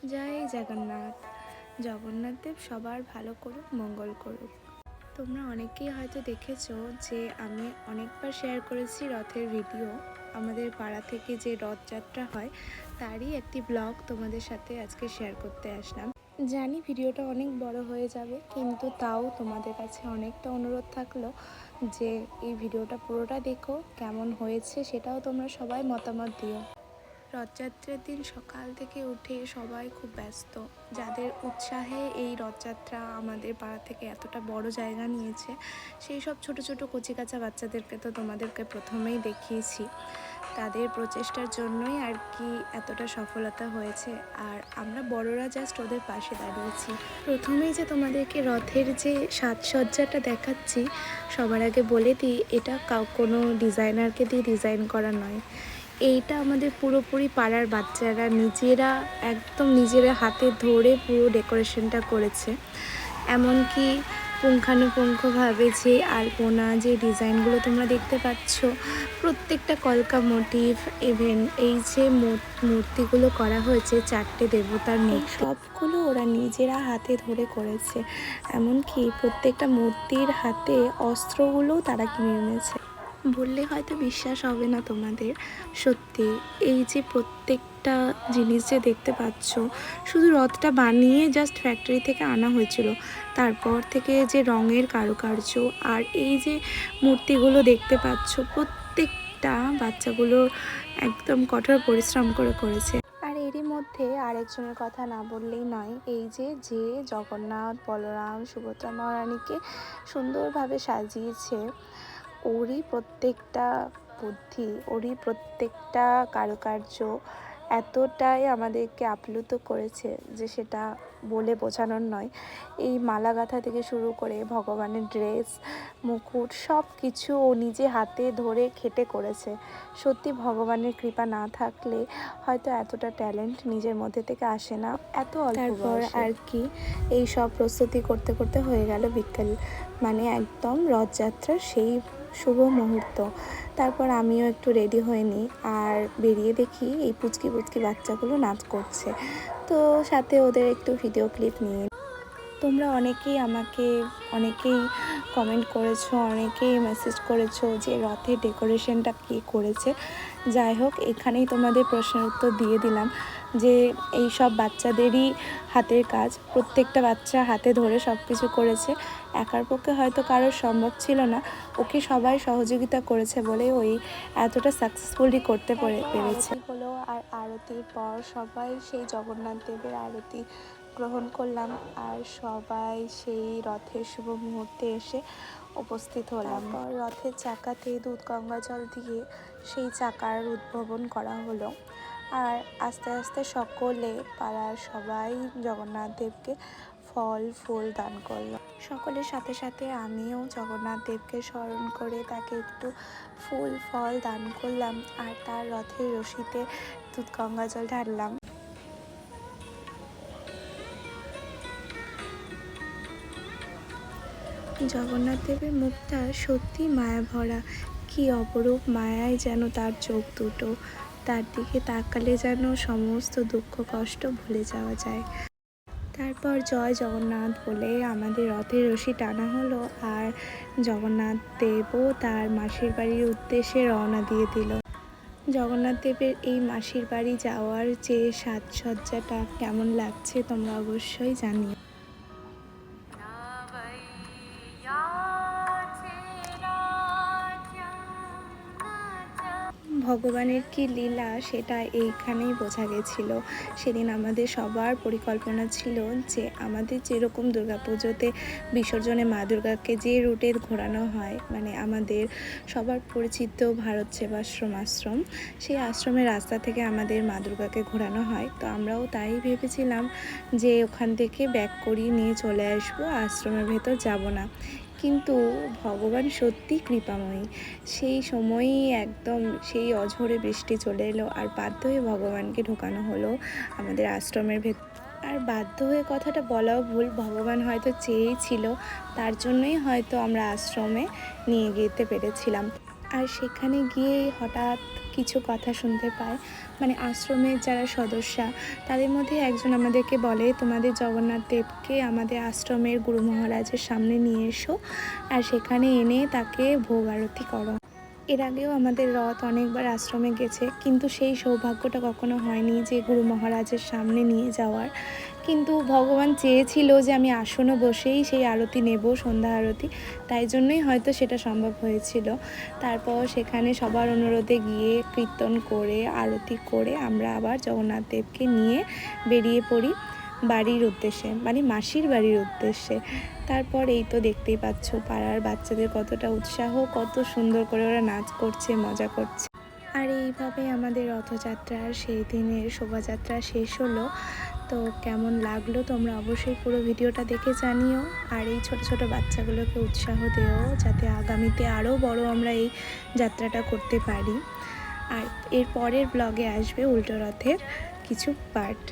জয় জগন্নাথ। জগন্নাথ দেব সবার ভালো করুক, মঙ্গল করুক। তোমরা অনেকেই হয়তো দেখেছো যে আমি অনেকবার শেয়ার করেছি রথের ভিডিও। আমাদের পাড়া থেকে যে রথযাত্রা হয় তারই একটি ব্লগ তোমাদের সাথে আজকে শেয়ার করতে আসলাম। জানি ভিডিওটা অনেক বড় হয়ে যাবে, কিন্তু তাও তোমাদের কাছে অনেকটা অনুরোধ থাকলো যে এই ভিডিওটা পুরোটা দেখো, কেমন হয়েছে সেটাও তোমরা সবাই মতামত দিও। রথযাত্রার দিন সকাল থেকে উঠে সবাই খুব ব্যস্ত। যাদের উৎসাহে এই রথযাত্রা আমাদের পাড়া থেকে এতটা বড় জায়গা নিয়েছে, সেই সব ছোট ছোট কচিকাঁচা বাচ্চাদেরকে তো তোমাদেরকে প্রথমেই দেখিয়েছি। তাদের প্রচেষ্টার জন্যই আর কি এতটা সফলতা হয়েছে, আর আমরা বড়রা জাস্ট ওদের পাশে দাঁড়িয়েছি। প্রথমেই যে তোমাদেরকে রথের যে সাজসজ্জাটা দেখাচ্ছি, সবার আগে বলে দিই এটা কোনো ডিজাইনারকে দিয়ে ডিজাইন করা নয়। এইটা আমাদের পুরোপুরি পাড়ার বাচ্চারা নিজেরা হাতে ধরে পুরো ডেকোরেশনটা করেছে। এমনকি পুঙ্খানুপুঙ্খভাবে যে আলপনা, যে ডিজাইনগুলো তোমরা দেখতে পাচ্ছ, প্রত্যেকটা কলকা মোটিভ, ইভেন এই যে মূর্তিগুলো করা হয়েছে 4টে দেবতার মূর্তি, সবগুলো ওরা নিজেরা হাতে ধরে করেছে। এমনকি প্রত্যেকটা মূর্তির হাতে অস্ত্রগুলোও তারা কিনে এনেছে। বললে হয়তো বিশ্বাস হবে না তোমাদের, সত্যি এই যে প্রত্যেকটা জিনিস যে দেখতে পাচ্ছ, শুধু রথটা বানিয়ে জাস্ট ফ্যাক্টরি থেকে আনা হয়েছিল। তারপর থেকে যে রঙের কারুকার্য আর এই যে মূর্তিগুলো দেখতে পাচ্ছ, প্রত্যেকটা বাচ্চাগুলো একদম কঠোর পরিশ্রম করে করেছে। আর এরই মধ্যে আরেকজনের কথা না বললেই নয়, এই যে জগন্নাথ, বলরাম, সুভদ্রা মহারানীকে সুন্দরভাবে সাজিয়েছে, ওরই প্রত্যেকটা বুদ্ধি, ওরই প্রত্যেকটা কারুকার্য এতটাই আমাদেরকে আপ্লুত করেছে যে সেটা বলে বোঝানোর নয়। এই মালা গাঁথা থেকে শুরু করে ভগবানের ড্রেস, মুকুট, সব কিছু ও নিজে হাতে ধরে খেটে করেছে। সত্যি ভগবানের কৃপা না থাকলে হয়তো এতটা ট্যালেন্ট নিজের মধ্যে থেকে আসে না এত অল্প বয়সে। তারপর আর কি এই সব প্রস্তুতি করতে করতে হয়ে গেল বিকেল, মানে একদম রথযাত্রার সেই শুভ মুহূর্ত। তারপর আমিও একটু রেডি হয়ে নিই, আর বেরিয়ে দেখি এই পুচকি পুচকি বাচ্চাগুলো নাচ করছে, তো সাথে ওদের একটু ভিডিও ক্লিপ নিয়ে। তোমরা অনেকেই কমেন্ট করেছো, অনেকেই মেসেজ করেছো যে রথের ডেকোরেশনটা কে করেছে। যাই হোক, এখানেই তোমাদের প্রশ্নের উত্তর দিয়ে দিলাম যে এই সব বাচ্চাদেরই হাতের কাজ। প্রত্যেকটা বাচ্চা হাতে ধরে সব কিছু করেছে। একার পক্ষে হয়তো কারোর সম্ভব ছিল না, ওকে সবাই সহযোগিতা করেছে বলে ওই এতটা সাকসেসফুলি করতে পেরেছে। হলো, আর আরতির পর সবাই সেই জগন্নাথ দেবের আরতি গ্রহণ করলাম, আর সবাই সেই রথের শুভ মুহূর্তে এসে উপস্থিত হলাম। রথের চাকাতে দুধ গঙ্গা জল দিয়ে সেই চাকার উদ্ভাবন করা হলো, আর আস্তে আস্তে সকলে, পাড়ার সবাই জগন্নাথ দেবকে ফল ফুল দান করলো। সকলের সাথে সাথে আমিও জগন্নাথ দেবকে স্মরণ করে তাকে একটু ফুল ফল দান করলাম, আর তার রথের রশিতে দুধ গঙ্গা জল ঢাললাম। জগন্নাথ দেবের মুখটা সত্যি মায়া ভরা, কি অপরূপ মায়ায় যেন তার চোখ দুটো, তার দিকে তাকালে যেন সমস্ত দুঃখ কষ্ট ভুলে যাওয়া যায়। তারপর জয় জগন্নাথ বলে আমাদের রথের রশি টানা হলো, আর জগন্নাথ দেবও তার মাসির বাড়ির উদ্দেশ্যে রওনা দিয়ে দিল। জগন্নাথ দেবের এই মাসির বাড়ি যাওয়ার যে সাজসজ্জাটা কেমন লাগছে তোমরা অবশ্যই জানিও। ভগবানের কি লীলা সেটা এইখানেই বোঝা গেছিল। সেদিন আমাদের সবার পরিকল্পনা ছিল যে আমাদের যেরকম দুর্গাপুজোতে বিসর্জনে মা দুর্গাকে যে রুটে ঘোরানো হয়, মানে আমাদের সবার পরিচিত ভারত সেবাশ্রম আশ্রম, সেই আশ্রমের রাস্তা থেকে আমাদের মা দুর্গাকে ঘোরানো হয়। তো আমরাও তাই ভেবেছিলাম যে ওখান থেকে ব্যাক করিয়ে নিয়ে চলে আসবো, আশ্রমের ভেতর যাব না। কিন্তু ভগবান সত্যি কৃপাময়ী, সেই সময়ই একদম সেই অঝোরে বৃষ্টি চলে এলো, আর বাধ্য হয়ে ভগবানকে ঢোকানো হলো আমাদের আশ্রমের ভেতর। আর বাধ্য হয়ে কথাটা বলাও ভুল, ভগবান হয়তো চেয়েই ছিল, তার জন্যই হয়তো আমরা আশ্রমে নিয়ে যেতে পেরেছিলাম। আর সেখানে গিয়েই হঠাৎ কিছু কথা শুনতে পাই। মানে আশ্রমের যারা সদস্যা তাদের মধ্যে একজন আমাদেরকে বলে, তোমাদের জগন্নাথ দেবকে আমাদের আশ্রমের গুরু মহারাজের সামনে নিয়ে এসো আর সেখানে এনে তাকে ভোগ আরতি করো। এর আগেও আমাদের রথ অনেকবার আশ্রমে গেছে, কিন্তু সেই সৌভাগ্যটা কখনো হয়নি যে গুরু মহারাজের সামনে নিয়ে যাওয়ার। কিন্তু ভগবান চেয়েছিল যে আমি আসনে বসেই সেই আরতি নেব, সন্ধ্যা আরতি, তাই জন্যই হয়তো সেটা সম্ভব হয়েছিল। তারপর সেখানে সবার অনুরোধে গিয়ে কীর্তন করে আরতি করে আমরা আবার জগন্নাথ দেবকে নিয়ে বেরিয়ে পড়ি বাড়ির উদ্দেশ্যে, মানে মাসির বাড়ির উদ্দেশ্যে। তারপর এই তো দেখতেই পাচ্ছ পাড়ার বাচ্চাদের কতটা উৎসাহ, কত সুন্দর করে ওরা নাচ করছে, মজা করছে। আর এইভাবে আমাদের রথযাত্রার সেই দিনের শোভাযাত্রা শেষ হলো। তো কেমন লাগলো তোমরা অবশ্যই পুরো ভিডিওটা দেখে জানিও। আর এই ছোট ছোট বাচ্চাগুলোকে উৎসাহ দিও যাতে আগামীতে আরও বড় আমরা এই যাত্রাটা করতে পারি। আর এর পরের ব্লগে আসবে উল্টো রথের কিছু পার্ট।